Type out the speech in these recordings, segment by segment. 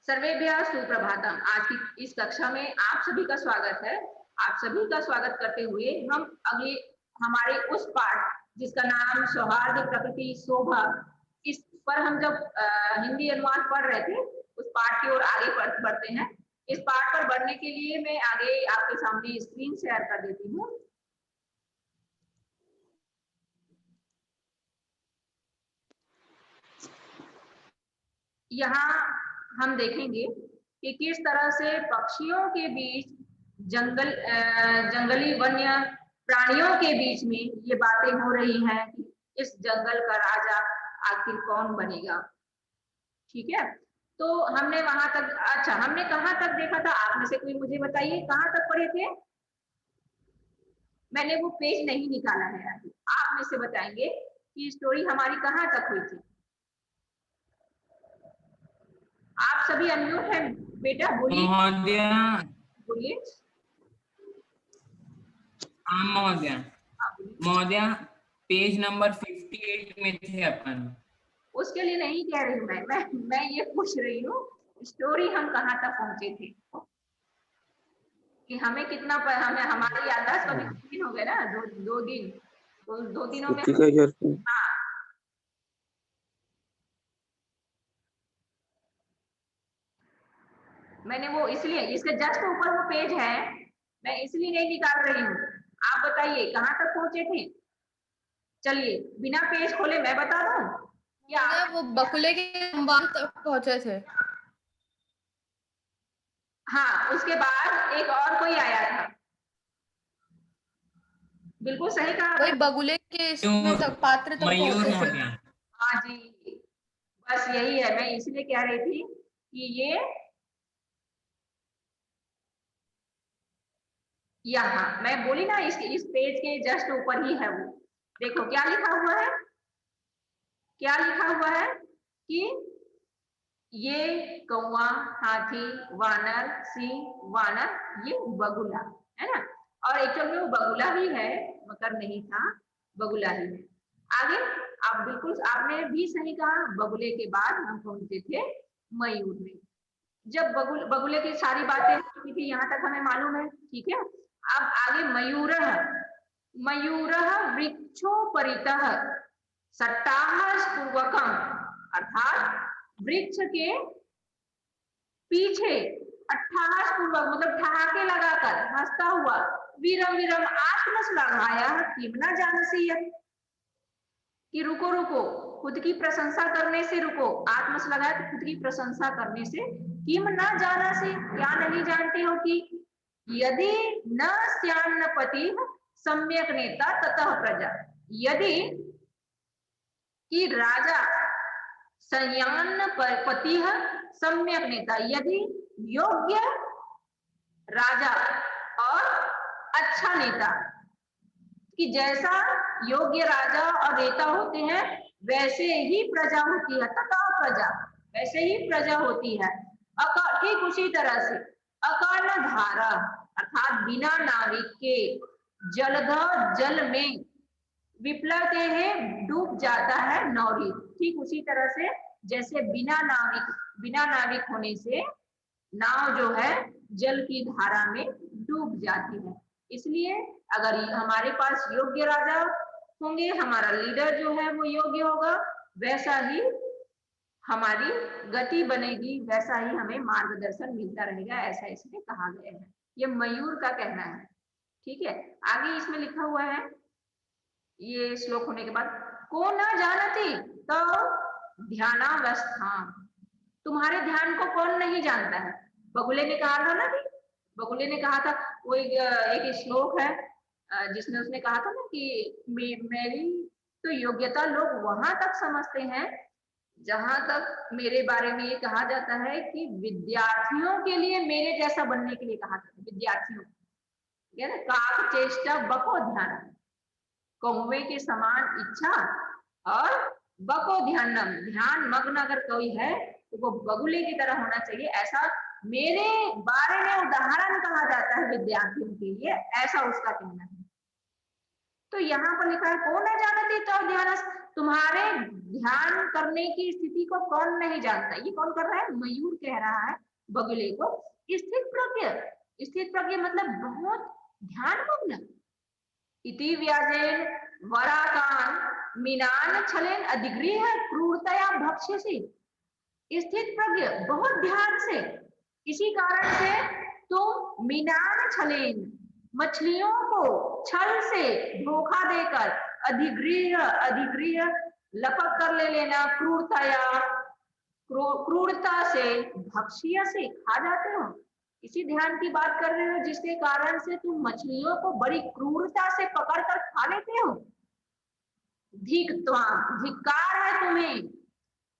सर्वेभ्यः सुप्रभातम। आज की इस कक्षा में आप सभी का स्वागत है। आप सभी का स्वागत करते हुए हम अगले हमारे उस पाठ जिसका नाम सौहार्द प्रकृति शोभा, इस पर हम जब हिंदी अनुवाद पढ़ रहे थे उस पाठ की ओर आगे बढ़ते हैं। इस पाठ पर बढ़ने के लिए मैं आगे आपके सामने स्क्रीन शेयर कर देती हूँ। यहाँ हम देखेंगे कि किस तरह से पक्षियों के बीच जंगली वन्य प्राणियों के बीच में ये बातें हो रही हैं कि इस जंगल का राजा आखिर कौन बनेगा। ठीक है, तो हमने वहां तक, अच्छा हमने कहाँ तक देखा था, आप में से कोई मुझे बताइए कहाँ तक पढ़े थे। मैंने वो पेज नहीं निकाला है अभी, आप में से बताएंगे कि स्टोरी हमारी कहाँ तक हुई थी। आप सभी अनम्यूट हैं बेटा, बोलिए बोलिए। महोदया पेज नंबर 58 में थे अपन। उसके लिए नहीं कह रही हूँ मैं ये पूछ रही हूँ स्टोरी हम कहाँ तक पहुंचे थे, कि हमें कितना हमें हमारी याददाश्त कभी 2 दिन हो गए ना, दो दिन, तो 2 दिनों में हाँ मैंने वो इसलिए, इसके जस्ट ऊपर वो पेज है, मैं इसलिए नहीं निकाल रही हूँ। आप बताइए कहाँ तक पहुंचे थे। चलिए बिना पेज खोले मैं बता दूं क्या? वो बकुले के संवाद तक पहुंचे थे। हाँ, उसके बाद एक और कोई आया था। बिल्कुल सही कहा, वही बगुले के इसमें तक पात्र तक पहुंचे थे। हाँ जी, बस यही है, मैं इसलिए कह रही थी कि ये यहाँ मैं बोली ना, इस पेज के जस्ट ऊपर ही है वो। देखो क्या लिखा हुआ है, क्या लिखा हुआ है कि ये कौवा, हाथी, वानर, सिंह, वानर, ये बगुला है ना। और एक्चुअल में वो बगुला ही है, मकर नहीं था, बगुला ही है। आगे आप बिल्कुल आपने भी सही कहा, बगुले के बाद हम पहुंचे थे मयूर में। जब बगुले की सारी बातें की थी यहाँ तक हमें मालूम है, ठीक है। अब आगे मयूरः, मयूरः वृक्षोपरितः सट्टाहपूर्वकम, अर्थात वृक्ष के पीछे अट्ठाहस पूर्वक मतलब ठहाके लगाकर हंसता हुआ वीरम वीरम आत्मश्लाघाया किमना जानसी, कि रुको रुको, खुद की प्रशंसा करने से रुको, आत्मश्लाघाया तो खुद की प्रशंसा करने से, किम ना जानसी, क्या नहीं जानते हो कि यदि न स्यान्न पति सम्यक नेता ततः प्रजा, यदि कि राजा संयान्न पति सम्यक नेता, यदि योग्य राजा और अच्छा नेता, कि जैसा योग्य राजा और नेता होते हैं वैसे ही प्रजा होती है, तथा प्रजा वैसे ही प्रजा होती है। ठीक उसी तरह से अकर्ण धारा अर्थात बिना नाविक के जलध जल में विप्लवते हैं डूब जाता है नौरी, ठीक उसी तरह से जैसे बिना नाविक होने से नाव जो है जल की धारा में डूब जाती है। इसलिए अगर हमारे पास योग्य राजा होंगे, हमारा लीडर जो है वो योग्य होगा, वैसा ही हमारी गति बनेगी, वैसा ही हमें मार्गदर्शन मिलता रहेगा, ऐसा इसमें कहा गया है। ये मयूर का कहना है, ठीक है। आगे इसमें लिखा हुआ है, ये श्लोक होने के बाद, को न जानती तो ध्यानावस्था, तुम्हारे ध्यान को कौन नहीं जानता है। बगुले ने कहा था ना, कि बगुले ने कहा था, वो एक श्लोक है जिसमें उसने कहा था ना कि मेरी तो योग्यता लोग वहां तक समझते हैं जहां तक मेरे बारे में ये कहा जाता है कि विद्यार्थियों के लिए मेरे जैसा बनने के लिए कहा था, विद्यार्थियों, काक चेष्टा बको ध्यान, कौवे के समान इच्छा और बको ध्यानम, ध्यान मग्न अगर कोई है तो वो बगुले की तरह होना चाहिए, ऐसा मेरे बारे में उदाहरण कहा जाता है विद्यार्थियों के लिए, ऐसा उसका कहना है। तो यहाँ पर लिखा है कौन न जानती तो ध्यान, तुम्हारे ध्यान करने की स्थिति को कौन नहीं जानता। ये कौन कर रहा है? मयूर कह रहा है बगुले को। स्थित प्रज्ञ, स्थित प्रज्ञ मतलब बहुत ध्यानमग्न। इति व्याजेन वराकान मीनान छलेन अधिगृह क्रूरतया भक्ष्यसि। स्थित प्रज्ञ बहुत ध्यान से, इसी कारण से तुम मीनान छलेन मछलियों को छल से धोखा देकर अधिगृह लपक कर ले लेना, क्रूरता से भक्ष्य से खा जाते हो। इसी ध्यान की बात कर रहे हो जिसके कारण से तुम मछलियों को बड़ी क्रूरता से पकड़कर खा लेते हो। धिक्कार है तुम्हें।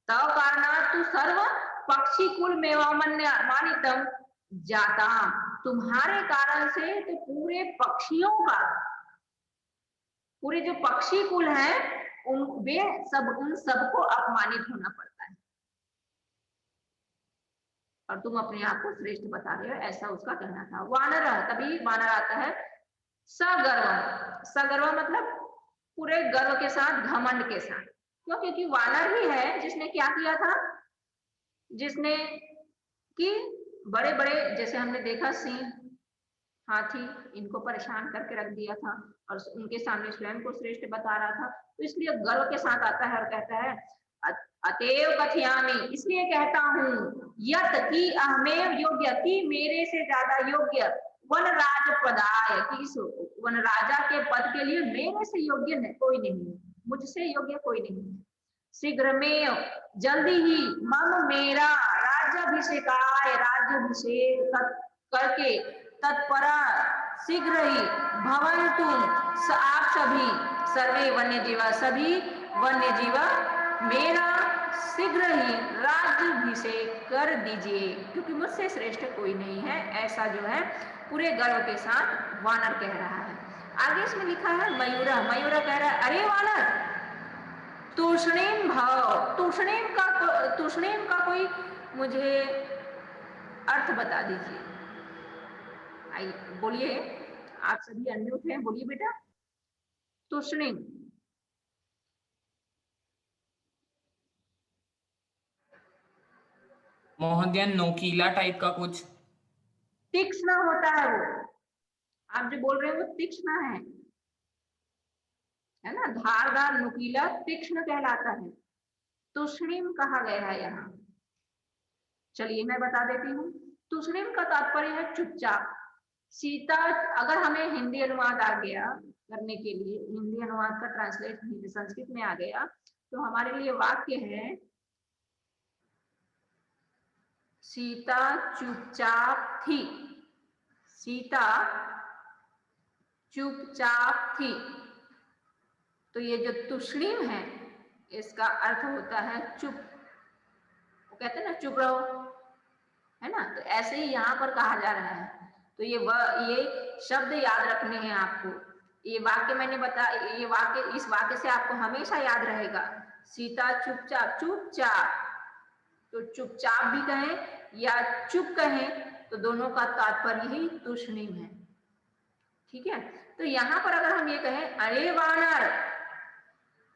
तव कारणात् तु सर्व पक्षी कुल मानितम जाता, तुम्हारे कारण से तो पूरे पक्षियों का, पूरे जो पक्षी कुल है उन सबको अपमानित होना पड़ता है। और तुम अपने आप को श्रेष्ठ बता रहे हो, ऐसा उसका कहना था। वानर, तभी वानर आता है सगर्व। सगर्व मतलब पूरे गर्व के साथ, घमंड के साथ। क्यों? क्योंकि वानर ही है जिसने क्या किया था, जिसने कि बड़े बड़े, जैसे हमने देखा सिंह, हाथी, इनको परेशान करके रख दिया था और उनके सामने स्वयं को श्रेष्ठ बता रहा था। तो इसलिए गर्व के साथ आता है और कहता है अतएव कथयामि, इसलिए कहता हूँ, यत की अहमेव योग्य, की मेरे से ज्यादा योग्य, वन राज पदाय, कि इस वन राजा के पद के लिए मेरे से योग्य नहीं, कोई नहीं है, मुझसे योग्य कोई नहीं है। शीघ्र में जल्दी ही मम मेरा राज्याभिषेकाय, राज्याभिषेक करके तत्परा शीघ्र ही भवन्तु आप सभी, सर्वे वन्य जीवा, सभी वन्य जीवा मेरा शीघ्र ही राज्याभिषेक कर दीजिए, क्योंकि मुझसे श्रेष्ठ कोई नहीं है। ऐसा जो है पूरे गर्व के साथ वानर कह रहा है। आगे इसमें लिखा है मयूरा। मयूरा कह रहा है अरे वानर, तूष्णीम भाव, तूष्णीम का कोई मुझे अर्थ बता दीजिए। बोलिए, आप सभी अनम्यूट हैं, बोलिए बेटा। तूष्णीम महोदय नोकीला टाइप का कुछ। तीक्ष्ण होता है वो, आप जो बोल रहे हैं वो तीक्ष्ण है ना, धारदार, नुकीला, तीक्ष्ण कहलाता है। तूष्णीम कहा गया है यहाँ। चलिए मैं बता देती हूँ। तूष्णीम का तात्पर्य है चुपचाप। सीता, अगर हमें हिंदी अनुवाद आ गया करने के लिए, हिंदी अनुवाद का ट्रांसलेट संस्कृत में आ गया, तो हमारे लिए वाक्य है सीता चुपचाप थी। सीता चुपचाप थी। तो ये जो तूष्णीम है इसका अर्थ होता है चुप। वो कहते हैं ना चुप रहो, है ना। तो ऐसे ही यहाँ पर कहा जा रहा है। तो ये शब्द याद रखने हैं आपको। ये वाक्य मैंने बताया, ये वाक्य, इस वाक्य से आपको हमेशा याद रहेगा, सीता चुपचाप, चुपचाप। तो चुपचाप भी कहें या चुप कहें तो दोनों का तात्पर्य ही तूष्णीम है। ठीक है। तो यहाँ पर अगर हम ये कहें अरे वानर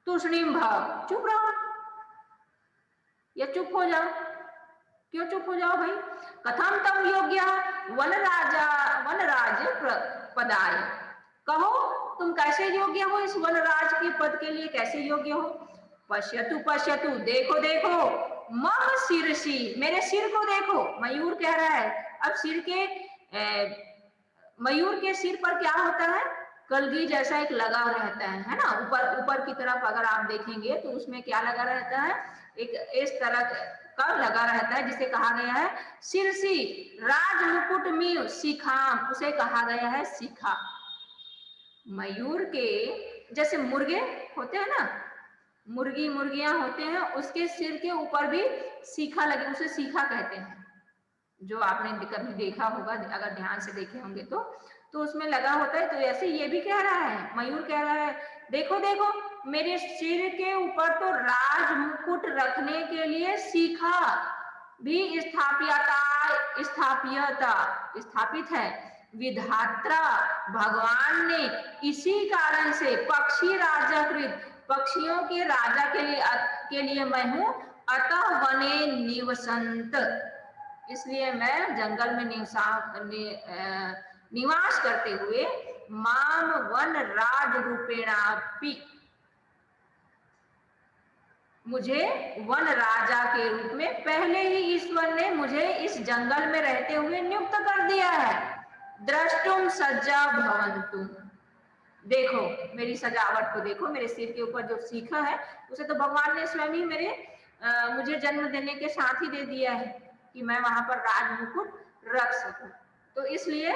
तूष्णीम भाव, चुप रहो या चुप हो जाओ। क्यों चुप हो जाओ भाई? कथम तम योग्य वनराज पदाय, कहो तुम कैसे योग्य हो इस वनराज के पद के लिए, कैसे योग्य हो? पश्यतु पश्यतु, देखो देखो, मम शिरसी, मेरे सिर को देखो। मयूर कह रहा है। अब मयूर के सिर पर क्या होता है? कलगी जैसा एक लगाव रहता है ना, ऊपर ऊपर की तरफ अगर आप देखेंगे तो उसमें क्या लगा रहता है? एक इस तरह का लगा रहता है जिसे कहा गया है शिरसी। राज मुकुट में शिखाम, उसे कहा गया है शिखा। मयूर के जैसे मुर्गे होते हैं ना, मुर्गियां होते हैं, उसके सिर के ऊपर भी शिखा लगे, उसे शिखा कहते हैं। जो आपने कभी देखा होगा, अगर ध्यान से देखे होंगे तो उसमें लगा होता है। तो ऐसे ये भी कह रहा है, मयूर कह रहा है देखो देखो, मेरे सिर के ऊपर तो राज मुकुट रखने के लिए शिखा भी स्थापित है। विधात्रा भगवान ने इसी कारण से पक्षी राजाकृत, पक्षियों के राजा के लिए मैं हूँ। अतः वने निवसंत, इसलिए मैं जंगल में निवास करते हुए माम वन राज रूपेणापि, मुझे वन राजा के रूप में पहले ही ईश्वर ने मुझे इस जंगल में रहते हुए नियुक्त कर दिया है। द्रष्टुम सज्जा भवन्तु, देखो मेरी सजावट को देखो, मेरे सिर के ऊपर जो सीखा है उसे तो भगवान ने स्वयं ही मुझे जन्म देने के साथ ही दे दिया है कि मैं वहां पर राज मुकुट रख सकूं। तो इसलिए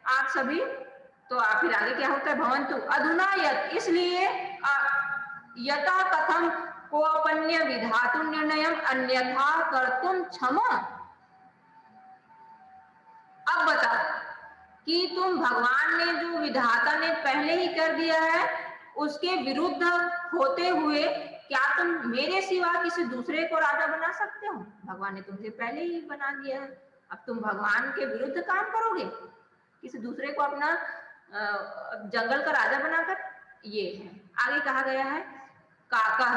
आप सभी, तो आप फिर आगे क्या होता है, भवन्तु अधुना यत्, इसलिए यथा कथम कोपन्य विधातु निर्णयम अन्यथा कर्तुम क्षमा। अब बताओ कि तुम भगवान ने जो विधाता ने पहले ही कर दिया है उसके विरुद्ध होते हुए क्या तुम मेरे सिवा किसी दूसरे को राजा बना सकते हो? भगवान ने तुमसे पहले ही बना दिया है, अब तुम भगवान के विरुद्ध काम करोगे, किसी दूसरे को अपना जंगल का राजा बनाकर? ये है आगे कहा गया है काका,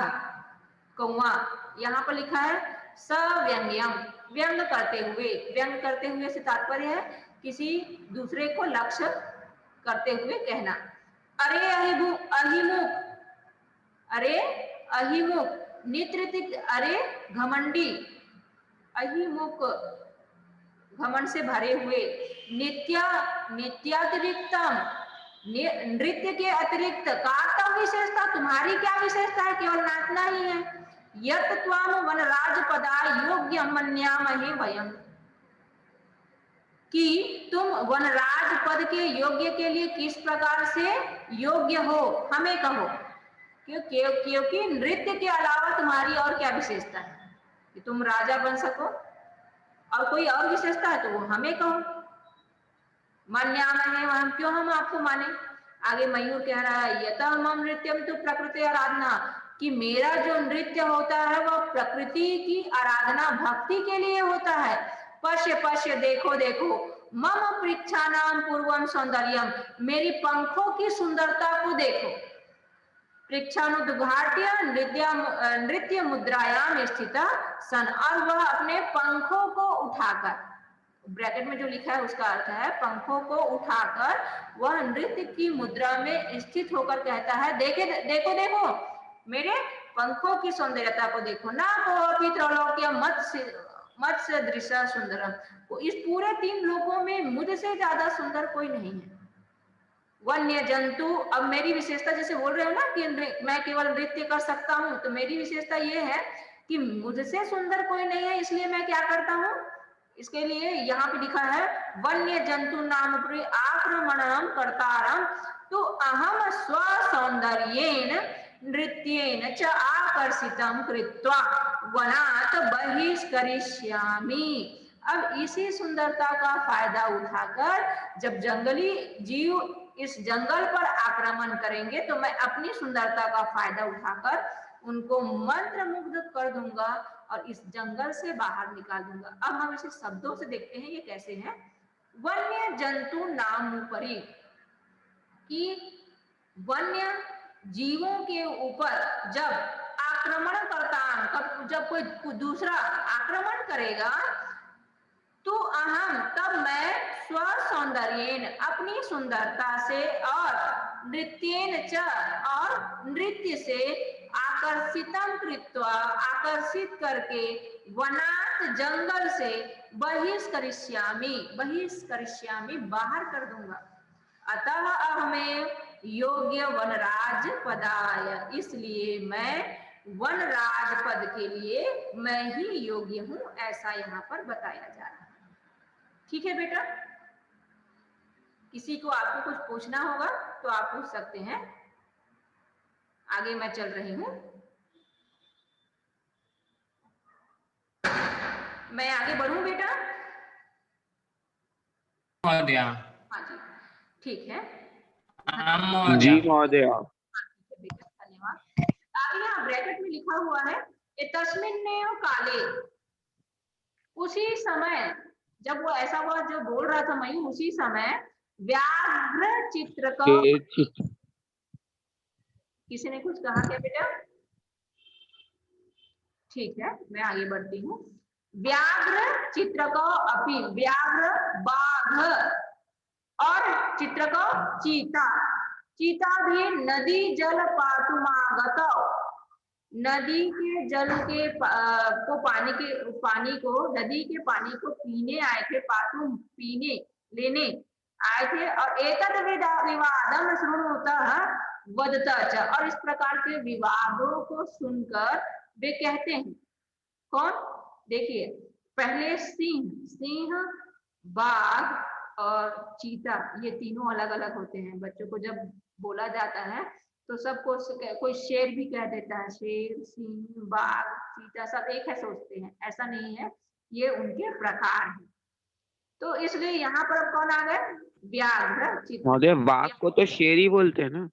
कौवा, यहाँ पर लिखा है सव्यंग्यम, व्यंग करते हुए। व्यंग करते हुए से तात्पर्य है किसी दूसरे को लक्ष्य करते हुए कहना। अरे अहिमुख, अरे अहिमुख, नित्रित, अरे घमंडी, अहिमुख घमंड से भरे हुए, नित्यातिरिक्तम, नृत्य के अतिरिक्त, का विशेषता, तुम्हारी क्या विशेषता है, केवल नाचना ही है। यत् त्वाम वनराज पदा योग्य मन्यामहे वयम, कि तुम वनराज पद के योग्य के लिए किस प्रकार से योग्य हो, हमें कहो। क्योंकि नृत्य के अलावा तुम्हारी और क्या विशेषता है कि तुम राजा बन सको, और कोई और विशेषता है तो वो हमें कहो। मन्यामहे वयम, क्यों हम आपको माने। आगे मयूर कह रहा है यतः मम नृत्यम तो प्रकृति आराधना, कि मेरा जो नृत्य होता है वह प्रकृति की आराधना भक्ति के लिए होता है। पश्य पश्य, देखो देखो, मम पृच्छानाम पूर्वम सौंदर्यम, मेरी पंखों की सुंदरता को देखो। पृच्छानुद्घाट्य नृत्य मुद्रायाम स्थित सन, और वह अपने पंखों को उठाकर, ब्रैकेट में जो लिखा है उसका अर्थ है पंखों को उठाकर वह नृत्य की मुद्रा में स्थित होकर कहता है देखो देखो मेरे पंखों की सौंदर्यता को देखो। ना कोऽपि त्रैलोक्य मत्स्य दृश्य सुंदरम, इस पूरे 3 लोकों में मुझसे ज्यादा सुंदर कोई नहीं है। वन्य जंतु, अब मेरी विशेषता जैसे बोल रहे हो ना कि मैं केवल नृत्य कर सकता हूँ, तो मेरी विशेषता ये है कि मुझसे सुंदर कोई नहीं है, इसलिए मैं क्या करता हूँ, इसके लिए यहाँ पे लिखा है वन्य जंतु नाम आक्रमणम कर्तारम, तो अहम स्व सौंदर्येन नृत्येन च आकर्षितम कृत्वा वनात् बहिष्करिष्यामि। अब इसी सुंदरता का फायदा उठाकर जब जंगली जीव इस जंगल पर आक्रमण करेंगे तो मैं अपनी सुंदरता का फायदा उठाकर उनको मंत्र मुग्ध कर दूंगा और इस जंगल से बाहर निकाल दूंगा। अब हम इसे शब्दों से देखते हैं ये कैसे है। वन्य जंतु नाम उपरि, कि वन्य जीवों के ऊपर जब आक्रमण करता, जब कोई दूसरा आक्रमण करेगा तो अहम, तब मैं स्व सौंदर्येन, अपनी सुंदरता से, और नृत्येन च, और नृत्य से, आकर्षितम कृत्वा, आकर्षित करके, वनात्, जंगल से, बहिष्करिष्यामि, बहिष्करिष्यामि, बाहर कर दूंगा। अतः अहमेव योग्य वनराज पदाय, इसलिए मैं वनराज पद के लिए मैं ही योग्य हूं, ऐसा यहाँ पर बताया जा रहा है। ठीक है बेटा, किसी को आपको कुछ पूछना होगा तो आप पूछ सकते हैं। आगे मैं चल रही हूं, मैं आगे बढ़ूं बेटा? हाँ जी, ठीक है जी महोदय। धन्यवाद। आगे यहाँ ब्रैकेट में लिखा हुआ है तस्मिन्नेव काले, उसी समय, जब वो ऐसा हुआ जो बोल रहा था मयूर, उसी समय व्याघ्र चित्र को, शेर चित्र, किसी ने कुछ कहा क्या बेटा? ठीक है, मैं आगे बढ़ती हूँ। व्याघ्र चित्र को अपि, व्याघ्र बाघ और चित्र को चीता, चीता भी नदी जल पातुमागत, नदी के जल के पानी को नदी के पानी को पीने आए थे, पातुम पीने लेने आए थे। और एतद विवादम शृणुतः वदतः च, और इस प्रकार के विवादों को सुनकर वे कहते हैं। कौन? देखिए, पहले सिंह, सिंह, बाघ और चीता, ये तीनों अलग अलग होते हैं। बच्चों को जब बोला जाता है तो सबको कोई शेर भी कह देता है, शेर, सिंह, बाघ, चीता सब एक है सोचते हैं, ऐसा नहीं है, ये उनके प्रकार हैं। तो इसलिए यहाँ पर अब कौन आ गए? व्याघ्र चित्र। महोदय बाघ को तो शेर ही बोलते हैं ना?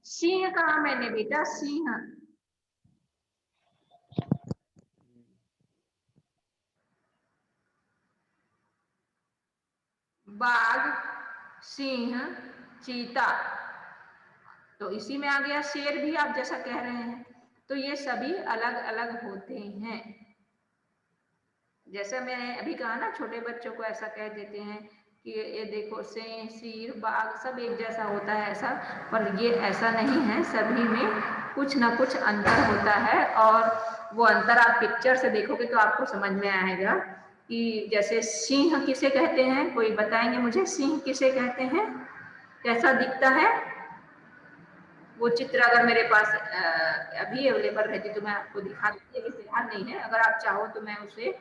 सिंह कहा मैंने बेटा? सिंह, बाघ, सिंह, चीता, तो इसी में आ गया शेर भी, आप जैसा कह रहे हैं। तो ये सभी अलग अलग होते हैं। जैसा मैंने अभी कहा ना, छोटे बच्चों को ऐसा कह देते हैं कि ये देखो सिंह, शेर, बाघ सब एक जैसा होता है, ऐसा, पर ये ऐसा नहीं है, सभी में कुछ ना कुछ अंतर होता है। और वो अंतर आप पिक्चर से देखोगे तो आपको समझ में आएगा कि जैसे सिंह किसे कहते हैं, कोई बताएंगे मुझे, सिंह किसे कहते हैं, कैसा दिखता है? वो चित्र अगर मेरे पास अभी अवेलेबल रहती तो मैं आपको दिखा देती, अभी फिलहाल नहीं है, अगर आप चाहो तो मैं उसे।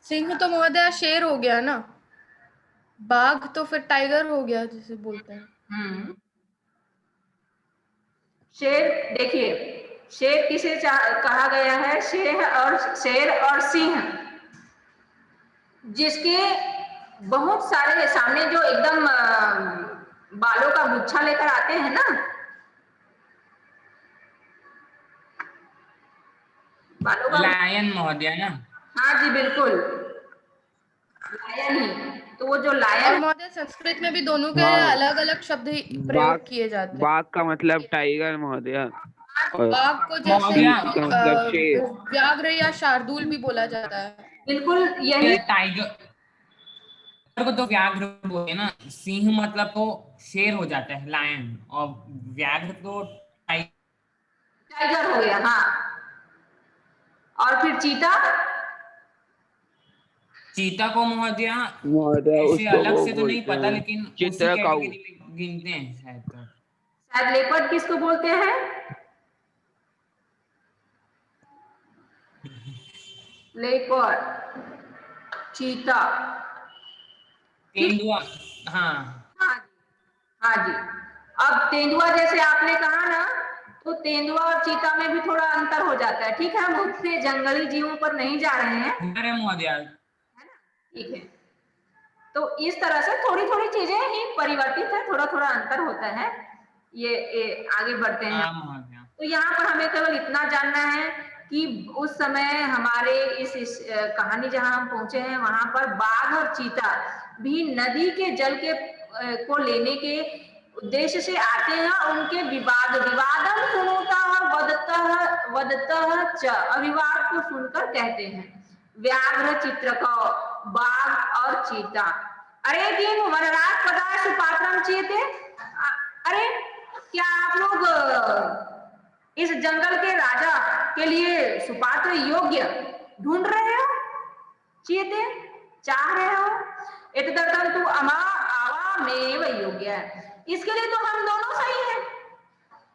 सिंह तो महोदय शेर हो गया ना, बाघ तो फिर टाइगर हो गया जिसे बोलते हैं। शेर, देखिए शेर किसे कहा गया है? शेर और सिंह, जिसके बहुत सारे सामने जो एकदम बालों का गुच्छा लेकर आते हैं ना, बालों का, लायन महोदय ना? हाँ जी बिल्कुल, लायन ही। तो वो जो और लायन, महोदय संस्कृत में भी दोनों के हाँ, अलग अलग शब्द ही बाघ, प्रयोग किए जाते हैं। बाघ का मतलब टाइगर महोदय, और बाघ को जैसे महोदय का मतलब शेर। व्याघ्र या शार्दूल भी बोला जाता है। बिल्कुल यही। टाइगर को तो व्याघ्र बोलते हैं ना, सिंह मतलब तो शेर हो जाता है, लायन, और व्याघ्र तो टाइगर हो गया, हाँ। और फिर चीता, चीता को महोदय महोदय ऐसे उसको अलग वो से तो नहीं बोलते पता, हैं लेकिन उसी चित्रकाऊ। कैटेगरी में गिनते हैं शायद। तो शायद लेपर्ड किसको बोलते हैं? लेपर्ड, चीता, तेंदुआ, हाँ। हाँ जी, हाँ जी। अब तेंदुआ जैसे आपने कहा ना, तो तेंदुआ और चीता में भी थोड़ा अंतर हो जाता है। ठीक है, हम उससे जंगली जीवों पर नहीं जा रहे हैं, अरे महोदय, है ना? ठीक है, तो इस तरह से थोड़ी थोड़ी चीजें ही परिवर्तित है, थोड़ा थोड़ा अंतर होता है। ये आगे बढ़ते हैं। हाँ महोदय। तो यहाँ पर हमें केवल इतना जानना है कि उस समय हमारे इस कहानी जहाँ हम पहुंचे हैं, वहां पर बाघ और चीता भी नदी के जल के को लेने के उद्देश्य से आते हैं। उनके विवादम सुनता वदतः च, अविवाद को सुनकर कहते हैं व्याघ्र चित्र को, बाघ और चीता। अरे दिन वनराज पदार्थ सुपात्रम चीते, अरे क्या आप लोग इस जंगल के राजा के लिए सुपात्र योग्य ढूंढ रहे हो? चीते, चाह रहे हो? इतदर्थम तु अमा आवामेव योग्य है, इसके लिए तो हम दोनों सही हैं।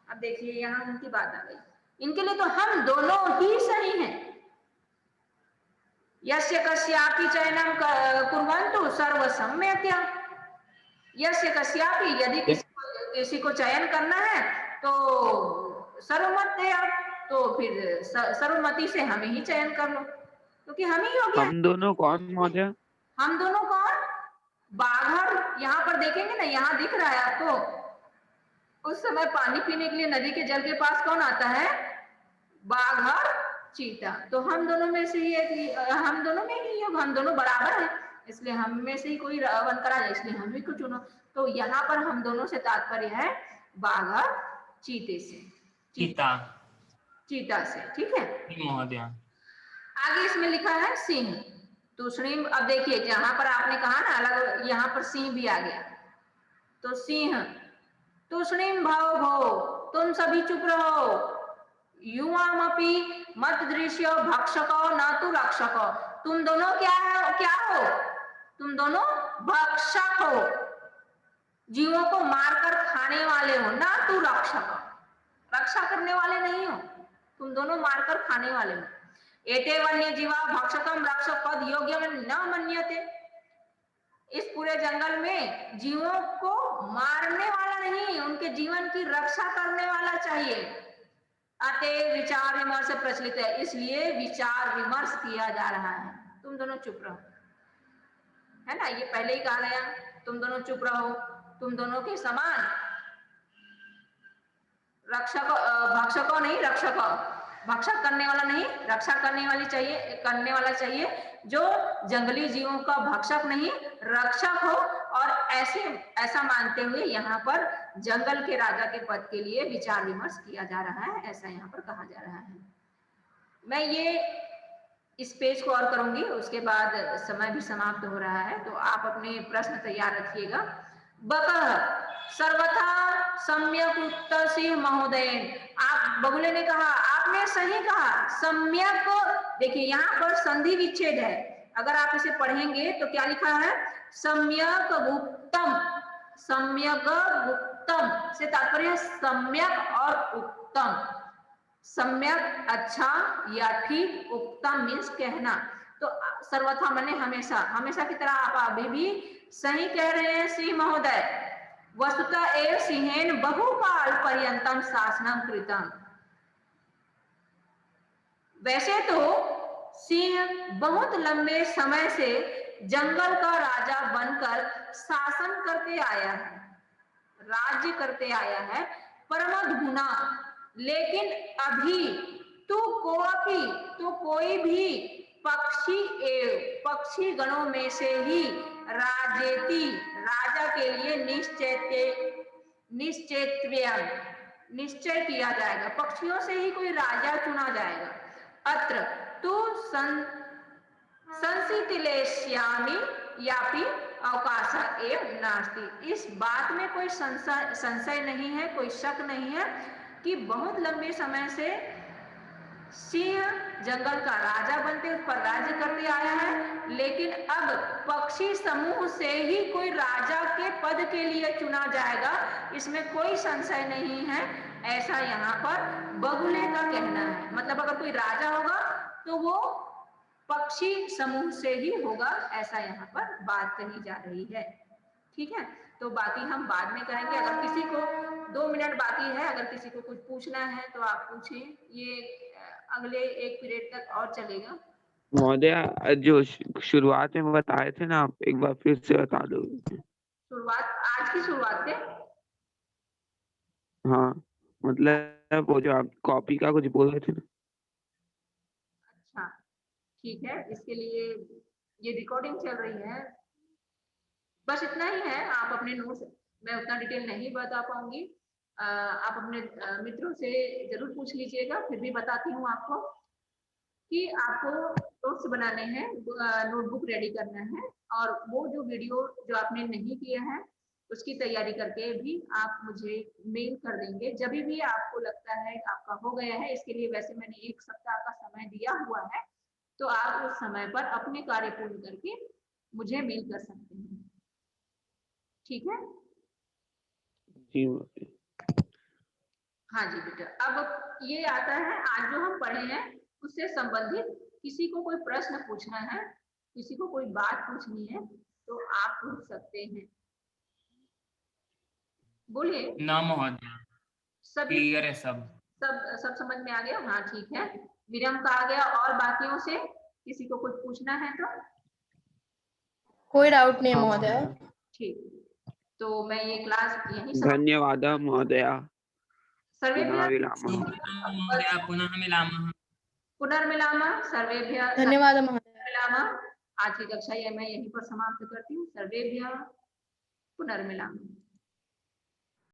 अब देखिए यहाँ उनकी बात आ गई, इनके लिए तो हम दोनों ही सही हैं। यस्य कस्यापि चयनम कुर्वन्तु सर्वसम्यक्या, यस्य कस्यापि, यदि किसी को चयन करना है तो सर्वमत है, तो फिर सर्वमति से हमें ही चयन कर लो, क्योंकि हम ही योग्य हैं। हम दोनों कौन महोदय? हम दोनों कौन? बाघर, यहाँ पर देखेंगे ना, यहाँ दिख रहा है आपको, उस समय पानी पीने के लिए नदी के जल के पास कौन आता है? बाघर, चीता। तो हम दोनों में से ही हम दोनों में ही योग, हम दोनों बराबर हैं। इसलिए हम में से ही कोई बनकर आ जाए, इसलिए हम ही को चुनो। तो यहाँ पर हम दोनों से तात्पर्य है बाघ और चीते से, चीता। चीता से, ठीक है। जी महोदय। आगे इसमें लिखा है सिंह। तूष्णीम, अब देखिए जहां पर आपने कहा ना अलग, यहाँ पर सिंह भी आ गया। तो सिंह, तूष्णीम भाव भो, तुम सभी चुप रहो। युवामपि मत दृश्य भक्षको न तो रक्षको, तुम दोनों क्या हो? तुम दोनों भक्षक हो, जीवों को मारकर खाने वाले हो, ना तू रक्षक, रक्षा करने वाले नहीं हो, तुम दोनों मारकर खाने वाले हो। एते वन्य जीवा भक्षकम रक्षक पद योग्य न मन्यते, इस पूरे जंगल में जीवों को मारने वाला नहीं, उनके जीवन की रक्षा करने वाला चाहिए। अतः विचार विमर्श प्रचलित है, इसलिए विचार विमर्श किया जा रहा है। तुम दोनों चुप रहो, है ना, ये पहले ही कहा गया, तुम दोनों चुप रहो, तुम दोनों के समान रक्षक, भक्षकों नहीं रक्षकों, भक्षक करने वाला नहीं, रक्षा करने वाला चाहिए, जो जंगली जीवों का भक्षक नहीं रक्षक हो। और ऐसा मानते हुए यहाँ पर जंगल के राजा के पद के लिए विचार विमर्श किया जा रहा है, ऐसा यहाँ पर कहा जा रहा है। मैं ये इस पेज को और करूंगी, उसके बाद समय भी समाप्त हो रहा है, तो आप अपने प्रश्न तैयार रखिएगा। बकह सर्वथा सम्यक उत्तर सिंह महोदय, आप बगुले ने कहा, आपने सही कहा, सम्यक। देखिए यहाँ पर संधि विच्छेद है, अगर आप इसे पढ़ेंगे तो क्या लिखा है, सम्यक गुप्तम, सम्यक गुप्तम से तात्पर्य सम्यक और उत्तम। सम्यक अच्छा या ठीक, उत्तम मीन्स कहना। तो सर्वथा माने हमेशा, हमेशा की तरह आप अभी भी सही कह रहे हैं सिंह महोदय। वस्तुतः एव सिंहेन बहुकाल पर्यंतम शासनम कृतम, वैसे तो सिंह बहुत लंबे समय से जंगल का राजा बनकर शासन करते आया है, राज्य करते आया है, परमधुना, लेकिन अभी तो कोई भी पक्षी गणों में से ही राजेति, राजा के लिए निश्चय किया जाएगा, पक्षियों से ही कोई राजा चुना जाएगा। अत्र तो संसितिलेश्यामि यापि अवकाश एवं नास्ति, इस बात में कोई संशय नहीं है, कोई शक नहीं है कि बहुत लंबे समय से सिंह जंगल का राजा बनते, उस पर राज्य करते आया है, लेकिन अब पक्षी समूह से ही कोई राजा के पद के लिए चुना जाएगा, इसमें कोई संशय नहीं है, ऐसा यहाँ पर बगुले का कहना है। मतलब अगर कोई राजा होगा तो वो पक्षी समूह से ही होगा, ऐसा यहाँ पर बात कही जा रही है। ठीक है, तो बाकी हम बाद में करेंगे। अगर किसी को 2 मिनट बाकी है, अगर किसी को कुछ पूछना है तो आप पूछें, ये अगले 1 पीरियड तक और चलेगा। महोदया, जो शुरुआत में बताए थे ना, आप एक बार फिर से बता दो। शुरुआत, आज की शुरुआत से? हाँ, मतलब वो जो आप कॉपी का कुछ बोल रहे थे ना। अच्छा ठीक है, इसके लिए ये रिकॉर्डिंग चल रही है, बस इतना ही है। आप अपने नोट्स, मैं उतना डिटेल नहीं बता पाऊंगी, आप अपने मित्रों से जरूर पूछ लीजिएगा। फिर भी बताती हूँ आपको कि आपको नोट्स बनाने हैं, नोटबुक रेडी करना है, और वो जो वीडियो जो आपने नहीं किया है उसकी तैयारी करके भी आप मुझे मेल कर देंगे जब भी आपको लगता है आपका हो गया है। इसके लिए वैसे मैंने 1 सप्ताह का समय दिया हुआ है, तो आप उस समय पर अपने कार्य पूर्ण करके मुझे मेल कर सकते हैं। ठीक है जी, हाँ जी बेटा। अब ये आता है, आज जो हम पढ़े हैं उससे संबंधित किसी को कोई प्रश्न पूछना है, किसी को कोई बात पूछनी है तो आप पूछ सकते हैं, बोलिए। ना महोदय, सभी क्लियर है सब। सब समझ में आ गया? हाँ ठीक है, विरम का आ गया। और बाकियों से किसी को कुछ पूछना है तो? कोई डाउट नहीं महोदय। ठीक, तो मैं ये क्लास यहीं धन्यवाद महोदया। सर्वेभ्यः महोदय पुनः मिलामः। पुनर्मिलामः, सर्वेभ्यः धन्यवाद महोदय। मिलामः। आज की कक्षा ये मैं यहीं पर समाप्त करती हूँ। सर्वेभ्यः पुनर्मिलामः।